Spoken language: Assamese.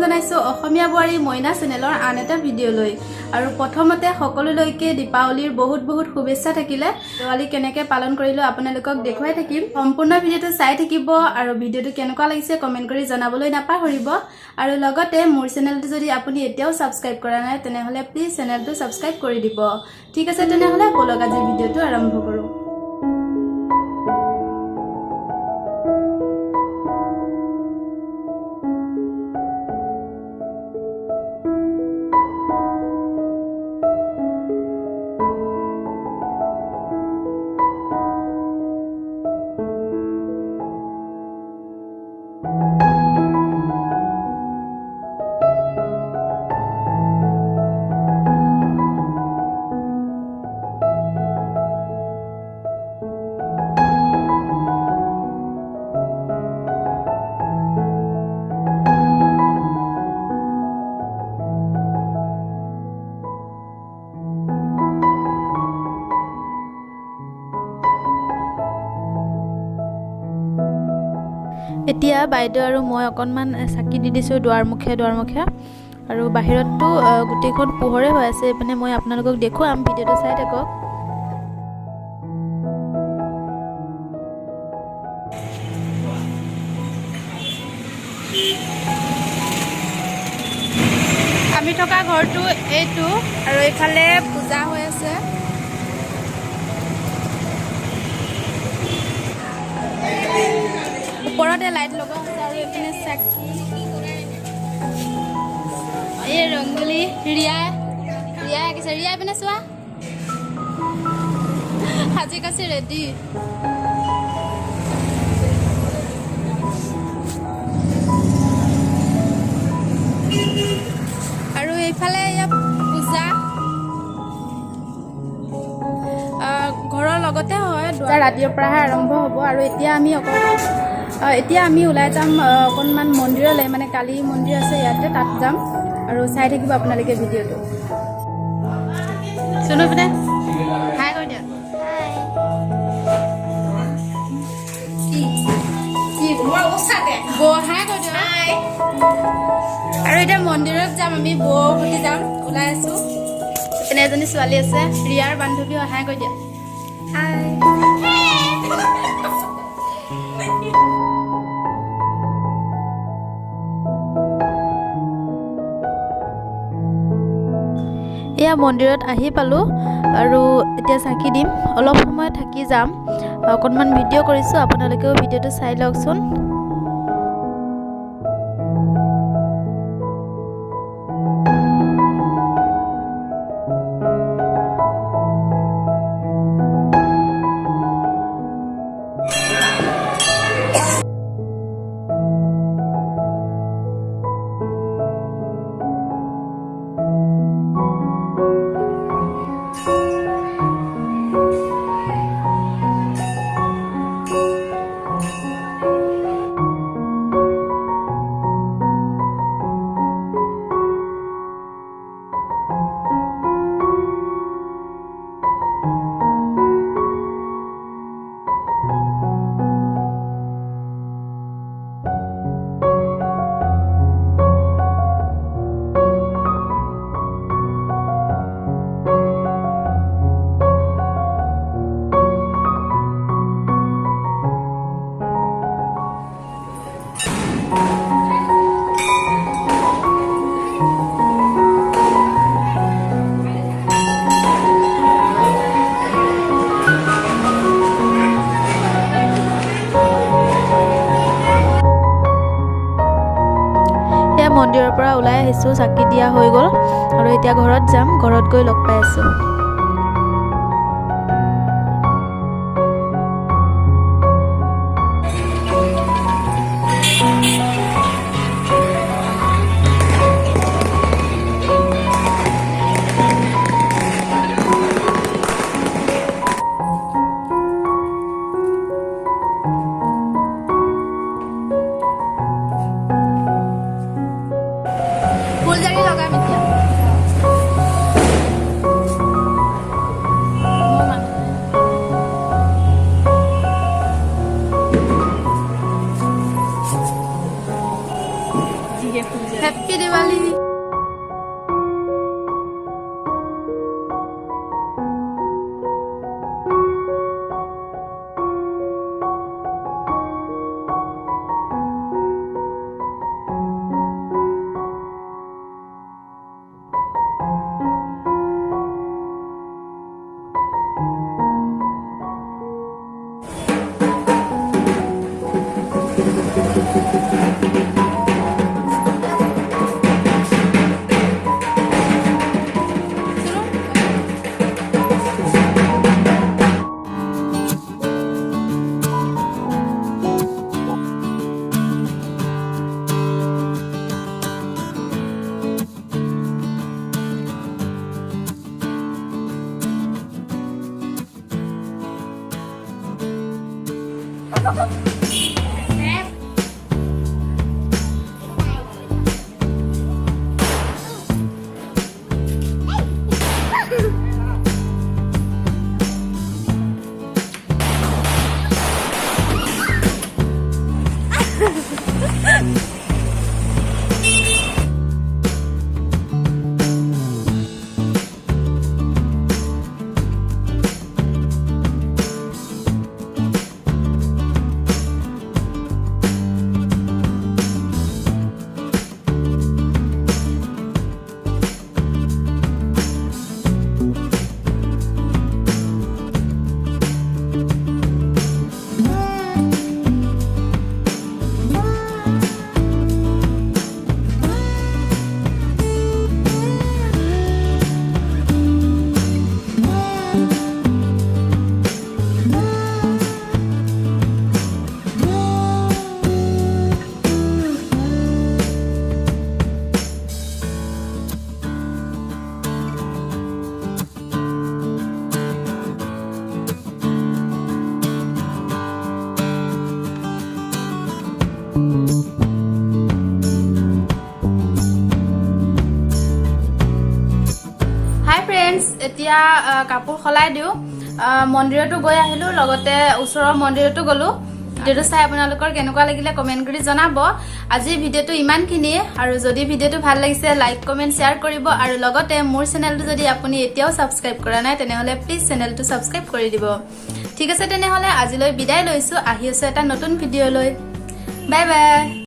জানাইছো অসমীয়া বুৱাৰী মইনা চেনেলৰ আন এটা ভিডিঅ লৈ আৰু প্ৰথমতে সকলোলৈকে দীপাৱলীৰ বহুত শুভেচ্ছা থাকিলে দিৱালী কেনেকৈ পালন কৰিলো আপোনালোকক দেখুৱাই থাকিম সম্পূৰ্ণ ভিডিঅটো চাই থাকিব আৰু ভিডিঅটো কেনেকুৱা লাগিছে কমেন্ট কৰি জনাবলৈ নাপাহৰিব আৰু লগতে মোৰ চেনেলটো যদি আপুনি এতিয়াও সাবস্ক্ৰাইব কৰা নাই তেনেহলে প্লিজ চেনেলটো সাবস্ক্ৰাইব কৰি দিব ঠিক আছে তেনেহলে বলক আজি ভিডিঅটো আৰম্ভ কৰো এতিয়া বাইদেউ আৰু মই অকনমান চাকি দি দিছো দুৱাৰমুখে আৰু বাহিৰতটো গুটেইখন পোহৰে হৈ আছে মানে মই আপোনালোকক দেখুৱাম ভিডিঅটো চাই থাকক আমি থকা ঘৰটো এইটো আৰু এইফালে পূজা হৈ আছে ওপৰতে লাইট লগা আছে আৰু এপিনে চাকি এই ৰংগলী ৰিয়া কিছে ৰিয়া এপিনে চোৱা সাজি কাছি ৰেডি আৰু এইফালে পূজা ঘৰৰ লগতে হয় ৰাতিৰ পৰাহে আৰম্ভ হ'ব আৰু এতিয়া আমি ওলাই যাম অকনমান মন্দিৰলৈ মানে কালী মন্দিৰ আছে ইয়াতে তাত যাম আৰু চাই থাকিব আপোনালোকে ভিডিঅটো শুনো পিনে হাই কৈ দিয়া আৰু এতিয়া মন্দিৰত যাম আমি বৌ সতি যাম ওলাই আছো এনে এজনী ছোৱালী আছে ৰিয়াৰ বান্ধৱী হাই কৈ দিয়া এয়া মন্দিৰত আহি পালো আৰু এতিয়া চাকি দিম অলপ সময় থাকি যাম অকনমান ভিডিঅ' কৰিছো আপোনালোকেও ভিডিঅ'টো চাই লওকচোন মন্দিৰৰ পৰা ওলাই আহিছো চাকি দিয়া হৈ গ'ল আৰু এতিয়া ঘৰত যাম ঘৰত গৈ লগ পাই আছো ফুলজাৰি লগাম এতিয়া Happy এতিয়া কাপোৰ খলাই দিও মন্দিৰতো গৈ আহিলো লগতে ওচৰৰ মন্দিৰতো গলো ভিডিওটো চাই আপোনালোকৰ কেনেকুৱা লাগিলে কমেন্ট কৰি জনাব আজি ভিডিওটো ইমানখিনিয়ে আৰু যদি ভিডিওটো ভাল লাগিছে লাইক কমেন্ট শেয়াৰ কৰিব আৰু লগতে মোৰ চেনেলটো যদি আপুনি এতিয়াও সাবস্ক্ৰাইব কৰা নাই তেনেহলে প্লিজ চেনেলটো সাবস্ক্ৰাইব কৰি দিব ঠিক আছে তেনেহলে আজিলৈ বিদায় লৈছো আহি আছে এটা নতুন ভিডিও লৈ বাই বাই